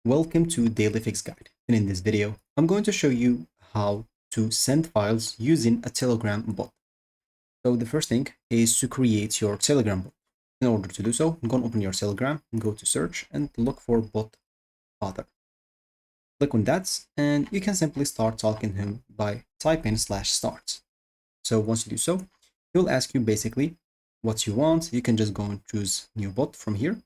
Welcome to Daily Fix Guide, and in this video, I'm going to show you how to send files using a Telegram bot. So the first thing is to create your Telegram bot. In order to do so, go and open your Telegram, go to search and look for bot author. Click on that, and you can simply start talking to him by typing /start. So once you do so, he'll ask you basically what you want. You can just go and choose new bot from here.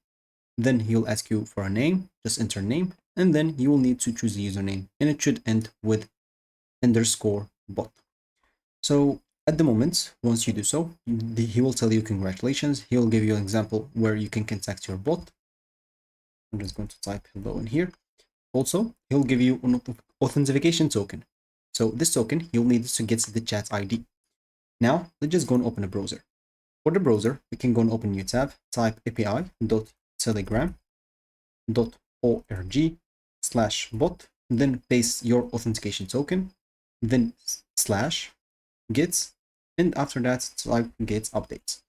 Then he'll ask you for a name, just enter name, and then you will need to choose the username, and it should end with _bot. So at the moment, once you do so, he will tell you congratulations. He'll give you an example where you can contact your bot. I'm just going to type hello in here. Also, he'll give you an authentication token. So this token, you'll need to get the chat ID. Now, let's just go and open a browser. For the browser, we can go and open a new tab, type api.telegram.org/bot, then paste your authentication token, then /get, and after that, type get updates.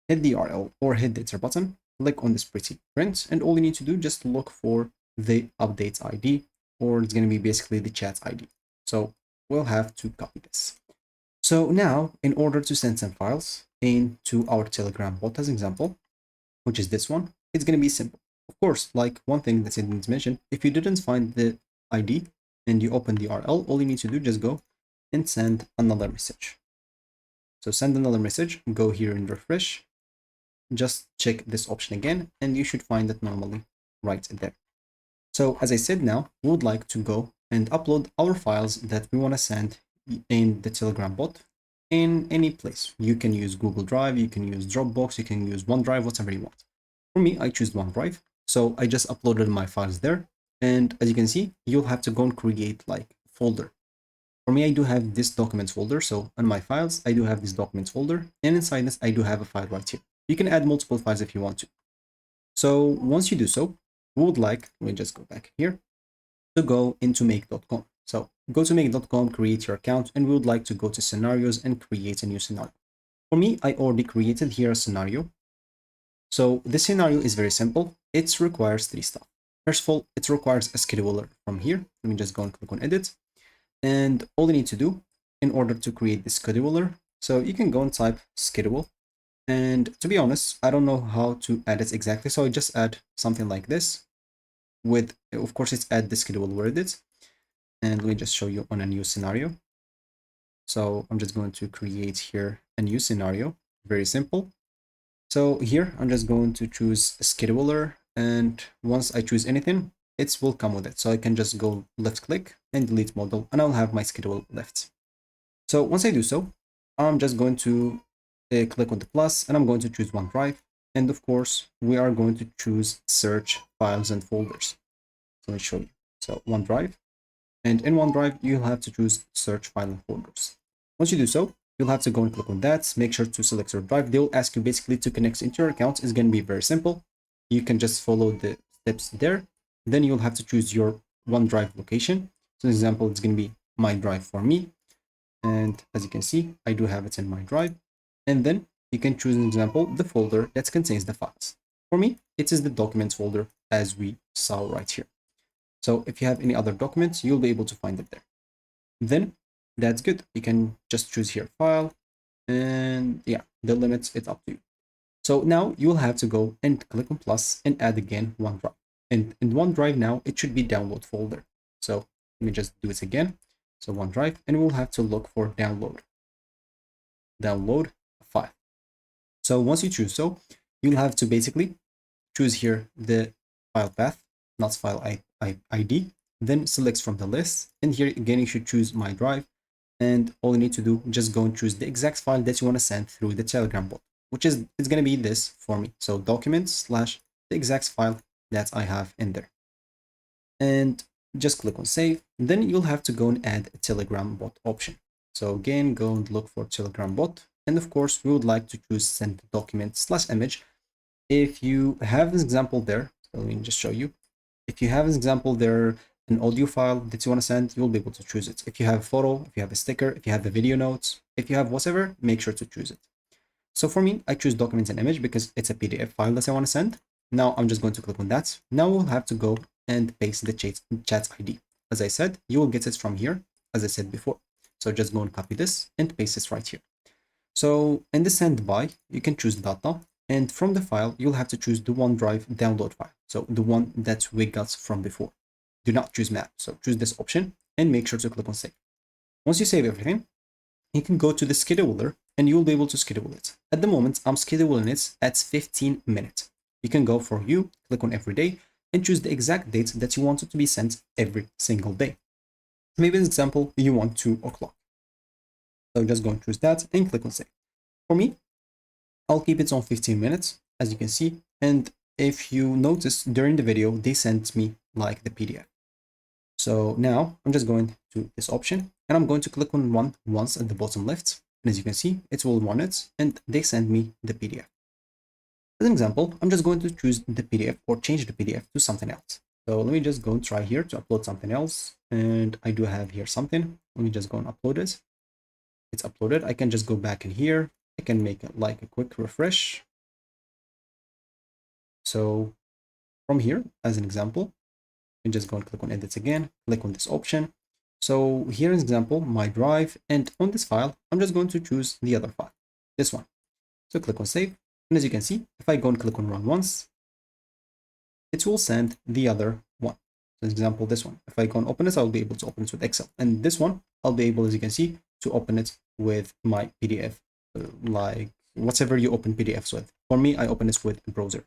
Hit the URL or hit the enter button, click on this pretty print, and all you need to do, just look for the update ID, or it's going to be basically the chat ID. So we'll have to copy this. So now, in order to send some files into our Telegram bot as example, which is this one, it's going to be simple. Of course, like one thing that I didn't mention, if you didn't find the ID and you open the URL, all you need to do, just go and send another message. So send another message, go here and refresh, just check this option again, and you should find it normally right there. So as I said, now we would like to go and upload our files that we want to send in the Telegram bot in any place. You can use Google Drive, you can use Dropbox, you can use OneDrive, whatever you want. For me, I choose OneDrive, so I just uploaded my files there, and as you can see, you'll have to go and create like a folder. For me, I do have this documents folder, so on my files, I do have this documents folder, and inside this, I do have a file right here. You can add multiple files if you want to. So once you do so, we would like, let me just go back here, to go into make.com. So go to make.com, create your account, and we would like to go to scenarios and create a new scenario. For me, I already created here a scenario. So this scenario is very simple. It requires three stuff. First of all, it requires a scheduler from here. Let me just go and click on edit. And all you need to do in order to create this scheduler, so you can go and type schedule. And to be honest, I don't know how to add it exactly. So I just add something like this with, of course, it's add the schedule with it. And let me just show you on a new scenario. So I'm just going to create here a new scenario, very simple. So here I'm just going to choose a scheduler, and once I choose anything, it will come with it. So I can just go left click and delete model, and I'll have my schedule left. So once I do so, I'm just going to click on the plus, and I'm going to choose OneDrive. And of course, we are going to choose search files and folders. So let me show you. So OneDrive, and in OneDrive, you'll have to choose search file and folders. Once you do so, you'll have to go and click on that. Make sure to select your drive. They'll ask you basically to connect into your account. It's going to be very simple. You can just follow the steps there. Then you'll have to choose your OneDrive location. So, for example, it's going to be my drive for me. And as you can see, I do have it in my drive. And then you can choose, an example, the folder that contains the files. For me, it is the documents folder, as we saw right here. So if you have any other documents, you'll be able to find it there. Then that's good. You can just choose here file, and yeah, the limits, it's up to you. So now you'll have to go and click on plus and add again OneDrive. And in OneDrive now, it should be download folder. So let me just do it again. So OneDrive, and we'll have to look for download a file. So once you choose so, you'll have to basically choose here the file path, not file ID, then select from the list. And here again, you should choose my drive. And all you need to do, just go and choose the exact file that you want to send through the Telegram bot, which is, it's going to be this for me. So documents / the exact file that I have in there. And just click on save. Then you'll have to go and add a Telegram bot option. So again, go and look for Telegram bot. And of course, we would like to choose send document / image. If you have this example there, so let me just show you. If you have an example there, an audio file that you want to send, you'll be able to choose it. If you have a photo, if you have a sticker, if you have the video notes, if you have whatever, make sure to choose it. So for me, I choose documents and image because it's a PDF file that I want to send. Now I'm just going to click on that. Now we'll have to go and paste the chat ID. As I said, you will get it from here, as I said before. So just go and copy this and paste it right here. So in the send by, you can choose data, and from the file, you'll have to choose the OneDrive download file. So the one that we got from before. Do not choose map. So choose this option and make sure to click on save. Once you save everything, you can go to the scheduler and you'll be able to schedule it. At the moment, I'm scheduling it at 15 minutes. You can go for you, click on every day, and choose the exact date that you want it to be sent every single day. Maybe, as example, you want 2 o'clock. So just go and choose that and click on save. For me, I'll keep it on 15 minutes, as you can see. And if you notice during the video, they sent me like the PDF. So now I'm just going to this option and I'm going to click on one once at the bottom left. And as you can see, it will run it and they send me the PDF. As an example, I'm just going to choose the PDF or change the PDF to something else. So let me just go and try here to upload something else. And I do have here something. Let me just go and upload it. It's uploaded. I can just go back in here. I can make it like a quick refresh. So from here, as an example, and just go and click on edit again, click on this option. So here is example, my drive, and on this file, I'm just going to choose the other file, this one. So click on save. And as you can see, if I go and click on run once, it will send the other one. For example, this one. If I go and open it, I'll be able to open it with Excel. And this one, I'll be able, as you can see, to open it with my PDF, like whatever you open PDFs with. For me, I open it with a browser.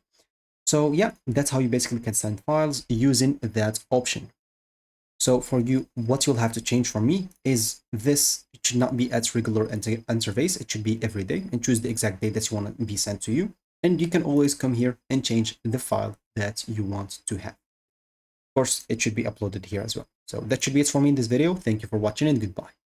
So yeah, that's how you basically can send files using that option. So for you, what you'll have to change for me is this. It should not be at regular interface. It should be every day, and choose the exact date that you want to be sent to you. And you can always come here and change the file that you want to have. Of course, it should be uploaded here as well. So that should be it for me in this video. Thank you for watching and goodbye.